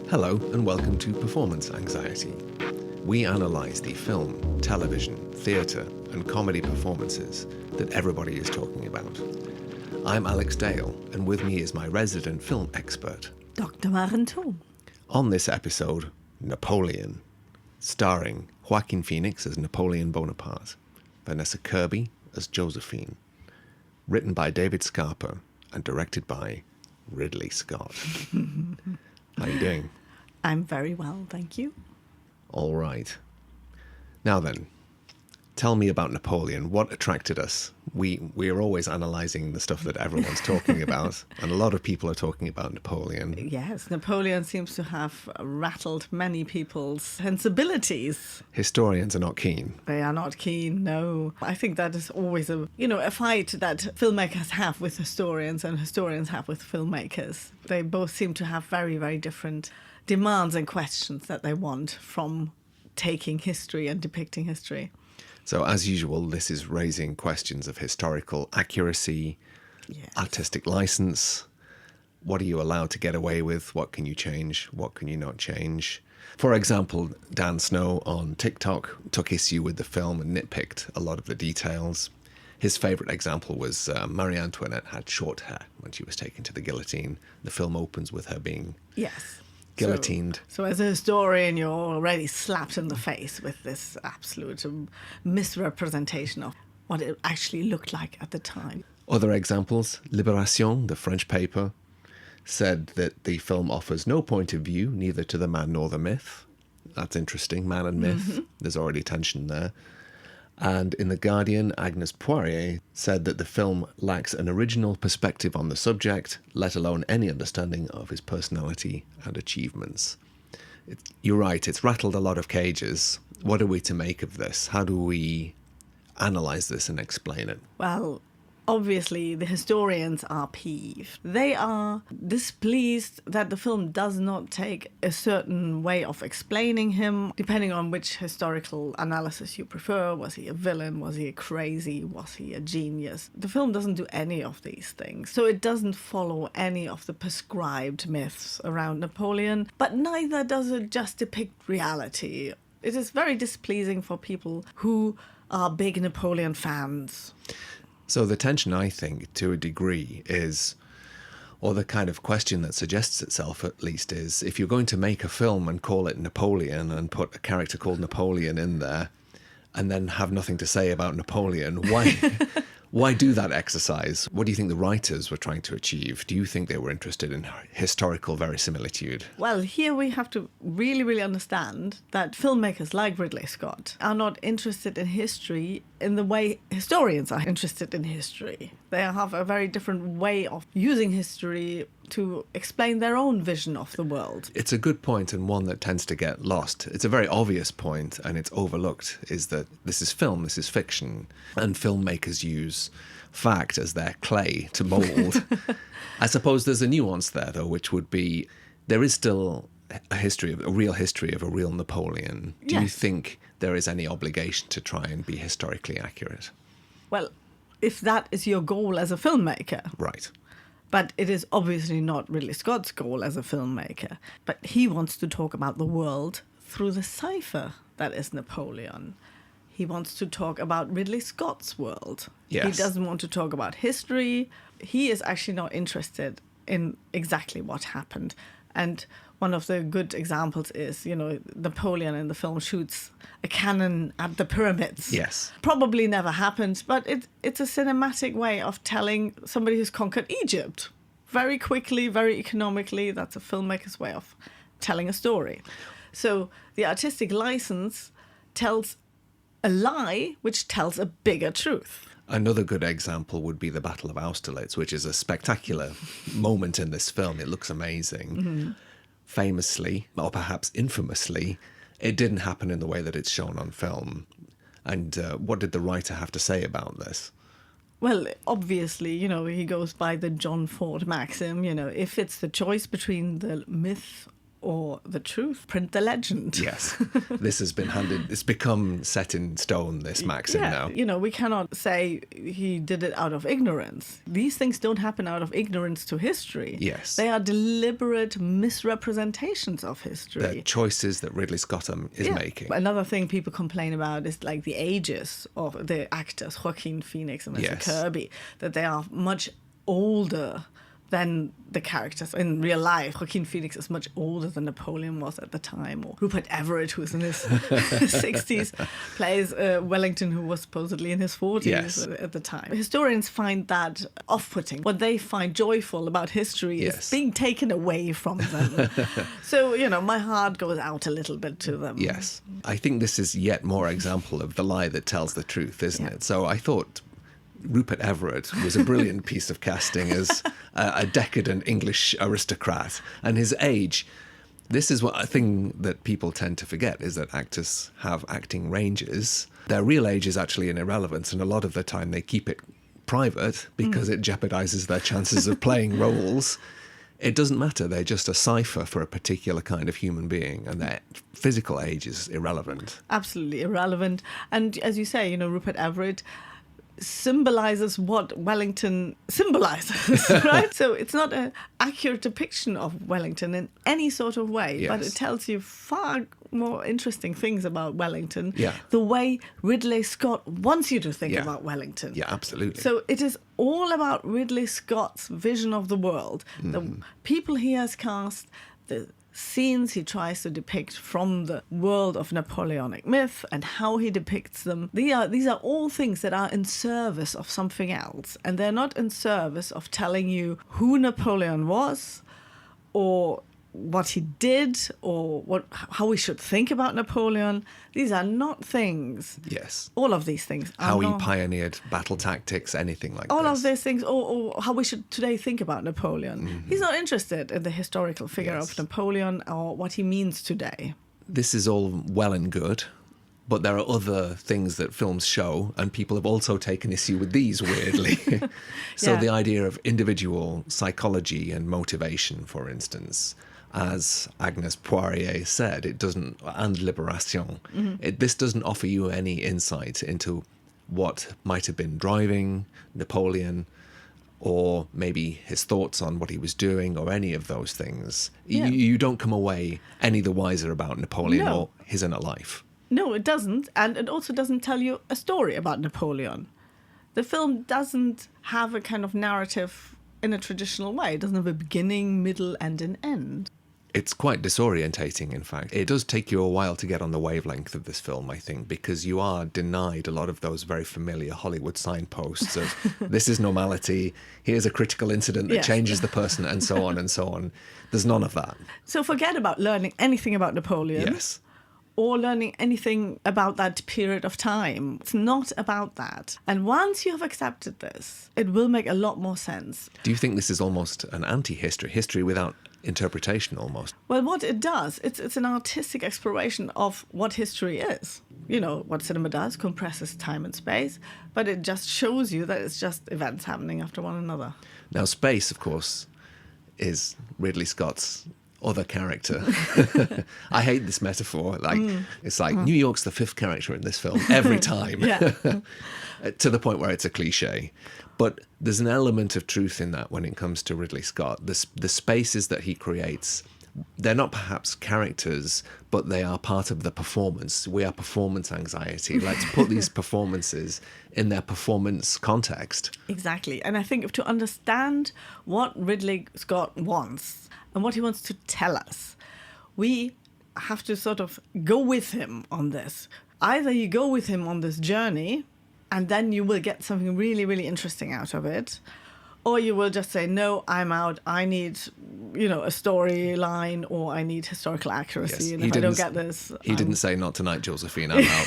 Hello and welcome to Performance Anxiety. We analyse the film, television, theatre and comedy performances that everybody is talking about. I'm Alex Dale, and with me is my resident film expert, Dr. Maren. On this episode, Napoleon, starring Joaquin Phoenix as Napoleon Bonaparte, Vanessa Kirby as Josephine, written by David Scarpa and directed by Ridley Scott. How are you doing? I'm very well, thank you. All right. Now then, tell me about Napoleon. What attracted us? We are always analysing the stuff that everyone's talking about, and a lot of people are talking about Napoleon. Yes, Napoleon seems to have rattled many people's sensibilities. Historians are not keen. They are not keen, no. I think that is always a fight that filmmakers have with historians and historians have with filmmakers. They both seem to have very, very different demands and questions that they want from taking history and depicting history. So, as usual, this is raising questions of historical accuracy, Yes. artistic license. What are you allowed to get away with? What can you change? What can you not change? For example, Dan Snow on TikTok took issue with the film and nitpicked a lot of the details. His favourite example was Marie Antoinette had short hair when she was taken to the guillotine. The film opens with her being Yes. guillotined. So as a historian, you're already slapped in the face with this absolute misrepresentation of what it actually looked like at the time. Other examples, Libération, the French paper, said that the film offers no point of view, neither to the man nor the myth. That's interesting, man and myth. Mm-hmm. There's already tension there. And in The Guardian, Agnes Poirier said that the film lacks an original perspective on the subject, let alone any understanding of his personality and achievements. You're right, it's rattled a lot of cages. What are we to make of this? How do we analyse this and explain it? Well, obviously, the historians are peeved. They are displeased that the film does not take a certain way of explaining him, depending on which historical analysis you prefer. Was he a villain? Was he a crazy? Was he a genius? The film doesn't do any of these things. So it doesn't follow any of the prescribed myths around Napoleon, but neither does it just depict reality. It is very displeasing for people who are big Napoleon fans. So the tension, I think, to a degree is, or the kind of question that suggests itself at least is, if you're going to make a film and call it Napoleon and put a character called Napoleon in there and then have nothing to say about Napoleon, why do that exercise? What do you think the writers were trying to achieve? Do you think they were interested in historical verisimilitude? Well, here we have to really, really understand that filmmakers like Ridley Scott are not interested in history in the way historians are interested in history. They have a very different way of using history to explain their own vision of the world. It's a good point, and one that tends to get lost. It's a very obvious point, and it's overlooked, is that this is film, this is fiction, and filmmakers use fact as their clay to mould. I suppose there's a nuance there, though, which would be, there is still a real history of a real Napoleon. Do you think there is any obligation to try and be historically accurate? Well, if that is your goal as a filmmaker. Right. But it is obviously not Ridley Scott's goal as a filmmaker. But he wants to talk about the world through the cipher that is Napoleon. He wants to talk about Ridley Scott's world. Yes. He doesn't want to talk about history. He is actually not interested in exactly what happened. And one of the good examples is, Napoleon in the film shoots a cannon at the pyramids. Yes. Probably never happened, but it's a cinematic way of telling somebody who's conquered Egypt. Very quickly, very economically. That's a filmmaker's way of telling a story. So the artistic license tells a lie which tells a bigger truth. Another good example would be the Battle of Austerlitz, which is a spectacular moment in this film. It looks amazing. Mm-hmm. Famously, or perhaps infamously, it didn't happen in the way that it's shown on film. And what did the writer have to say about this? Well, obviously, he goes by the John Ford maxim, if it's the choice between the myth or the truth, print the legend. Yes. This has been handed, it's become set in stone, this maxim now. You know, we cannot say he did it out of ignorance. These things don't happen out of ignorance to history. Yes. They are deliberate misrepresentations of history. The choices that Ridley Scott is making. Another thing people complain about is like the ages of the actors, Joaquin Phoenix and Mr. Kirby, that they are much older than the characters in real life. Joaquin Phoenix is much older than Napoleon was at the time, or Rupert Everett, who's in his 60s, plays Wellington, who was supposedly in his 40s at the time. Historians find that off-putting. What they find joyful about history is being taken away from them. So, you know, my heart goes out a little bit to them. Yes. I think this is yet more example of the lie that tells the truth, isn't it? So I thought Rupert Everett was a brilliant piece of casting as a decadent English aristocrat. And his age, this is a thing that people tend to forget, is that actors have acting ranges. Their real age is actually an irrelevance, and a lot of the time they keep it private because it jeopardizes their chances of playing roles. It doesn't matter. They're just a cipher for a particular kind of human being, and their physical age is irrelevant. Absolutely irrelevant. And as you say, you know, Rupert Everett symbolizes what Wellington symbolizes, right? So it's not an accurate depiction of Wellington in any sort of way, but it tells you far more interesting things about Wellington, the way Ridley Scott wants you to think about Wellington. Yeah, absolutely. So it is all about Ridley Scott's vision of the world, the people he has cast, the scenes he tries to depict from the world of Napoleonic myth and how he depicts them. These are all things that are in service of something else, and they're not in service of telling you who Napoleon was or what he did or how we should think about Napoleon. These are not things. Yes. All of these things. How he pioneered battle tactics, anything like all this. All of these things, or how we should today think about Napoleon. He's not interested in the historical figure of Napoleon or what he means today. This is all well and good, but there are other things that films show, and people have also taken issue with these, weirdly. So the idea of individual psychology and motivation, for instance, as Agnes Poirier said, it doesn't, and Liberation, this doesn't offer you any insight into what might have been driving Napoleon, or maybe his thoughts on what he was doing, or any of those things. You don't come away any the wiser about Napoleon or his inner life. No, it doesn't. And it also doesn't tell you a story about Napoleon. The film doesn't have a kind of narrative in a traditional way. It doesn't have a beginning, middle, and an end. It's quite disorientating, in fact. It does take you a while to get on the wavelength of this film, I think, because you are denied a lot of those very familiar Hollywood signposts of this is normality, here's a critical incident that changes the person, and so on and so on. There's none of that. So forget about learning anything about Napoleon. Yes. Or learning anything about that period of time. It's not about that. And once you have accepted this, it will make a lot more sense. Do you think this is almost an anti-history, history without interpretation almost? Well, what it does, it's an artistic exploration of what history is. You know, what cinema does, compresses time and space, but it just shows you that it's just events happening after one another. Now, space, of course, is Ridley Scott's other character. I hate this metaphor. It's like New York's the fifth character in this film every time. To the point where it's a cliche. But there's an element of truth in that when it comes to Ridley Scott. The spaces that he creates, they're not perhaps characters, but they are part of the performance. We are performance anxiety. Let's put these performances in their performance context. Exactly. And I think to understand what Ridley Scott wants and what he wants to tell us, we have to sort of go with him on this. Either you go with him on this journey, and then you will get something really, really interesting out of it. Or you will just say, no, I'm out. I need, a storyline, or I need historical accuracy. Yes, and if I don't get this... He didn't say, not tonight, Josephine, I'm out.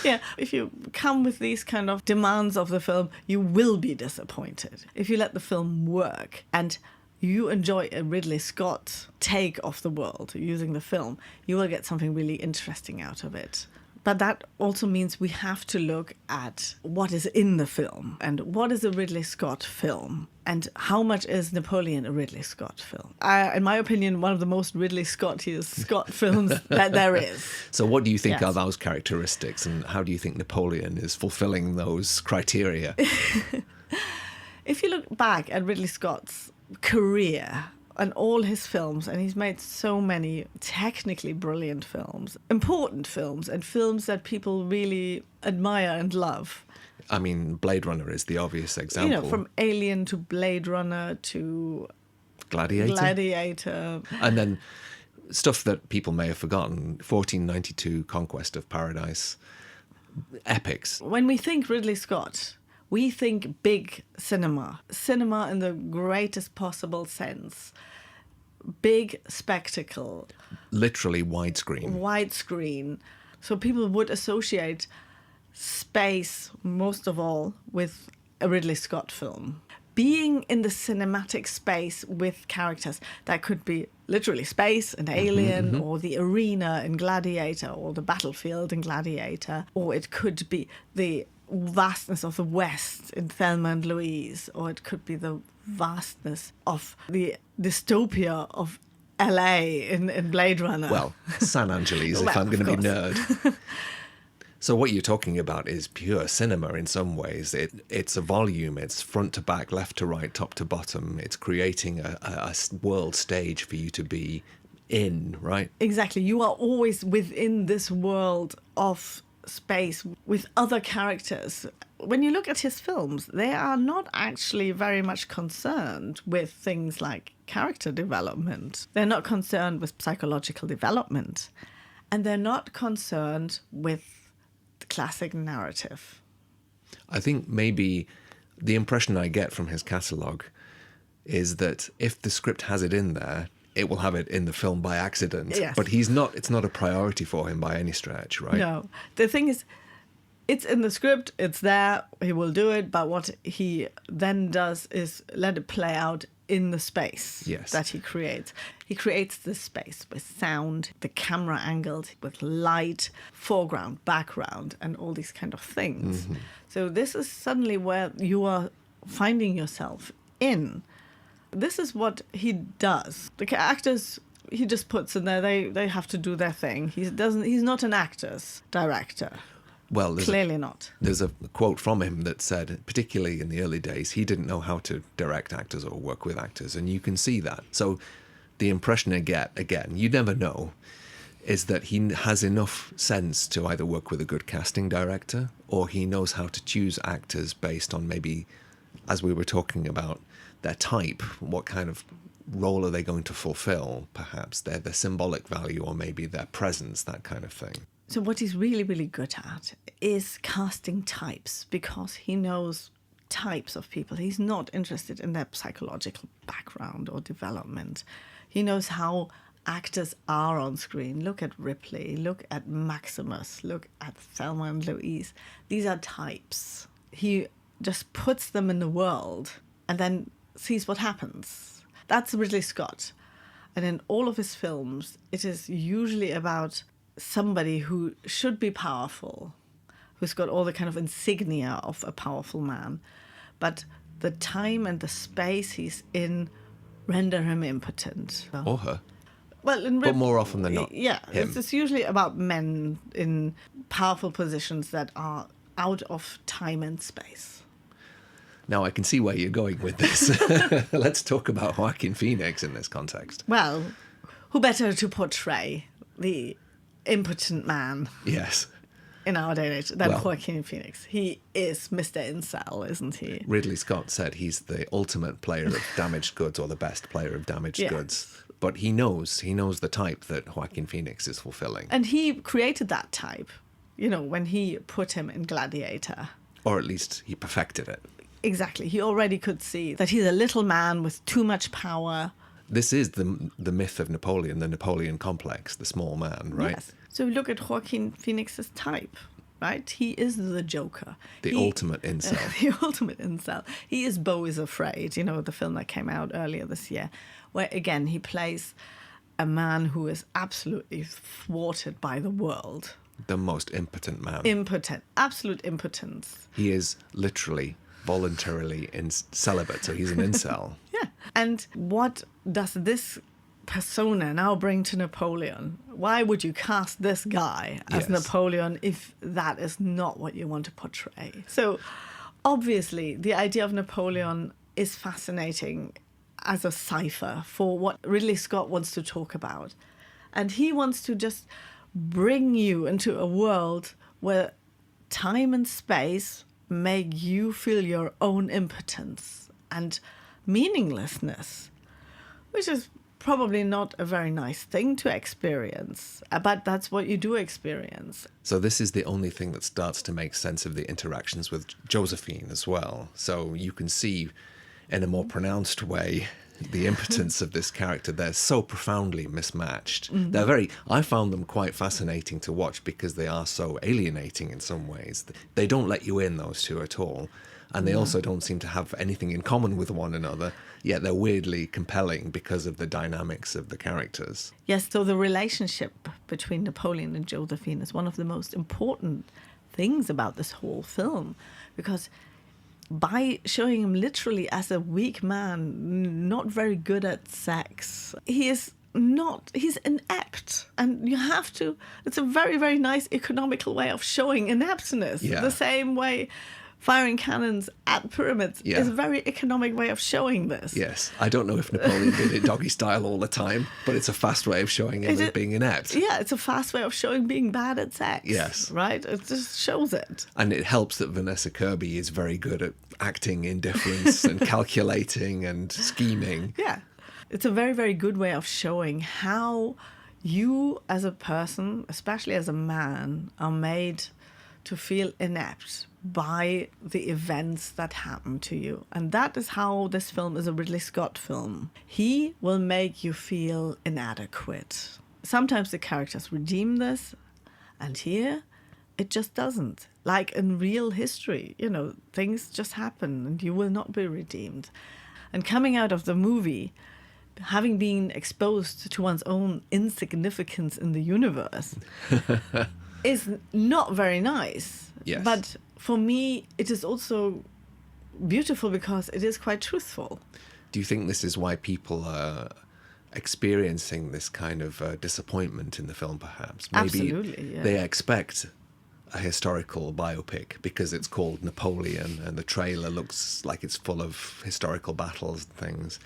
Yeah, if you come with these kind of demands of the film, you will be disappointed. If you let the film work and you enjoy a Ridley Scott take of the world using the film, you will get something really interesting out of it. But that also means we have to look at what is in the film and what is a Ridley Scott film and how much is Napoleon a Ridley Scott film. In my opinion, one of the most Ridley Scott films that there is. So what do you think Yes. are those characteristics, and how do you think Napoleon is fulfilling those criteria? If you look back at Ridley Scott's career and all his films, and he's made so many technically brilliant films, important films, and films that people really admire and love. I mean, Blade Runner is the obvious example. You know, from Alien to Blade Runner to Gladiator. And then stuff that people may have forgotten, 1492, Conquest of Paradise, epics. When we think Ridley Scott, we think big cinema. Cinema in the greatest possible sense. Big spectacle. Literally widescreen. Widescreen. So people would associate space, most of all, with a Ridley Scott film. Being in the cinematic space with characters, that could be literally space in Alien, or the arena in Gladiator, or the battlefield in Gladiator, or it could be the vastness of the West in Thelma and Louise, or it could be the vastness of the dystopia of LA in Blade Runner. Well, San Angeles, if I'm going to be nerd. So what you're talking about is pure cinema in some ways. It's a volume, it's front to back, left to right, top to bottom. It's creating a world stage for you to be in, right? Exactly. You are always within this world of space with other characters. When you look at his films, they are not actually very much concerned with things like character development. They're not concerned with psychological development. And they're not concerned with the classic narrative. I think maybe the impression I get from his catalogue is that if the script has it in there, it will have it in the film by accident. Yes. But it's not a priority for him by any stretch, right? No. The thing is, it's in the script, it's there, he will do it, but what he then does is let it play out in the space that he creates. He creates this space with sound, the camera angled, with light, foreground, background, and all these kind of things. Mm-hmm. So this is suddenly where you are finding yourself in. This is what he does. The actors, he just puts in there, they have to do their thing. He's not an actor's director. Well, clearly not. There's a quote from him that said, particularly in the early days, he didn't know how to direct actors or work with actors, and you can see that. So the impression I get, again, you never know, is that he has enough sense to either work with a good casting director, or he knows how to choose actors based on maybe, as we were talking about, their type, what kind of role are they going to fulfill, perhaps, their symbolic value, or maybe their presence, that kind of thing. So what he's really, really good at is casting types, because he knows types of people. He's not interested in their psychological background or development. He knows how actors are on screen. Look at Ripley, look at Maximus, look at Thelma and Louise. These are types. He just puts them in the world and then sees what happens. That's Ridley Scott. And in all of his films, it is usually about somebody who should be powerful, who's got all the kind of insignia of a powerful man, but the time and the space he's in render him impotent. Or her. Well, but more often than not, yeah, him. It's usually about men in powerful positions that are out of time and space. Now, I can see where you're going with this. Let's talk about Joaquin Phoenix in this context. Well, who better to portray the impotent man? Yes. In our day and age than Joaquin Phoenix. He is Mr. Incel, isn't he? Ridley Scott said he's the ultimate player of damaged goods, or the best player of damaged goods. But he knows the type that Joaquin Phoenix is fulfilling. And he created that type, when he put him in Gladiator. Or at least he perfected it. Exactly. He already could see that he's a little man with too much power. This is the myth of Napoleon, the Napoleon complex, the small man, right? Yes. So look at Joaquin Phoenix's type, right? He is the Joker. The ultimate incel. The ultimate incel. He is Beau is Afraid, the film that came out earlier this year, where, again, he plays a man who is absolutely thwarted by the world. the most impotent man. Impotent, absolute impotence. He is literally voluntarily celibate, so he's an incel. Yeah. And what does this persona now bring to Napoleon? Why would you cast this guy as Yes. Napoleon if that is not what you want to portray? So obviously the idea of Napoleon is fascinating as a cipher for what Ridley Scott wants to talk about. And he wants to just bring you into a world where time and space make you feel your own impotence and meaninglessness, which is probably not a very nice thing to experience, but that's what you do experience. So this is the only thing that starts to make sense of the interactions with Josephine as well. So you can see in a more pronounced way the impotence of this character. They're so profoundly mismatched. I found them quite fascinating to watch because they are so alienating in some ways. They don't let you in, those two, at all. And they also don't seem to have anything in common with one another, yet they're weirdly compelling because of the dynamics of the characters. Yes, so the relationship between Napoleon and Josephine is one of the most important things about this whole film, because by showing him literally as a weak man, not very good at sex, he's inept. And you have to, it's a very, very nice economical way of showing ineptness. Yeah. The same way firing cannons at pyramids is a very economic way of showing this. Yes, I don't know if Napoleon did it doggy style all the time, but it's a fast way of showing him as being inept. Yeah, it's a fast way of showing being bad at sex. Yes. Right? It just shows it. And it helps that Vanessa Kirby is very good at acting indifference and calculating and scheming. Yeah. It's a very, very good way of showing how you as a person, especially as a man, are made to feel inept by the events that happen to you. And that is how this film is a Ridley Scott film. He will make you feel inadequate. Sometimes the characters redeem this, and here it just doesn't. Like in real history, things just happen and you will not be redeemed. And coming out of the movie, having been exposed to one's own insignificance in the universe is not very nice. Yes. But for me, it is also beautiful because it is quite truthful. Do you think this is why people are experiencing this kind of disappointment in the film, perhaps? Maybe Absolutely, yeah. they expect a historical biopic because it's called Napoleon and the trailer looks like it's full of historical battles and things.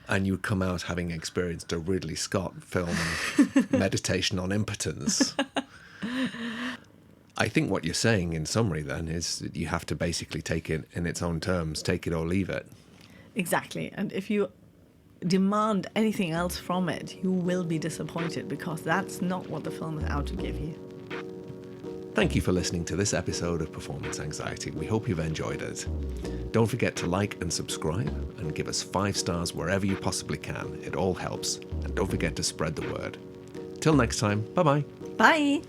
And you come out having experienced a Ridley Scott film, Meditation on Impotence. I think what you're saying in summary then is that you have to basically take it in its own terms, take it or leave it. Exactly. And if you demand anything else from it, you will be disappointed because that's not what the film is out to give you. Thank you for listening to this episode of Performance Anxiety. We hope you've enjoyed it. Don't forget to like and subscribe and give us 5 stars wherever you possibly can. It all helps. And don't forget to spread the word. Till next time, bye-bye. Bye.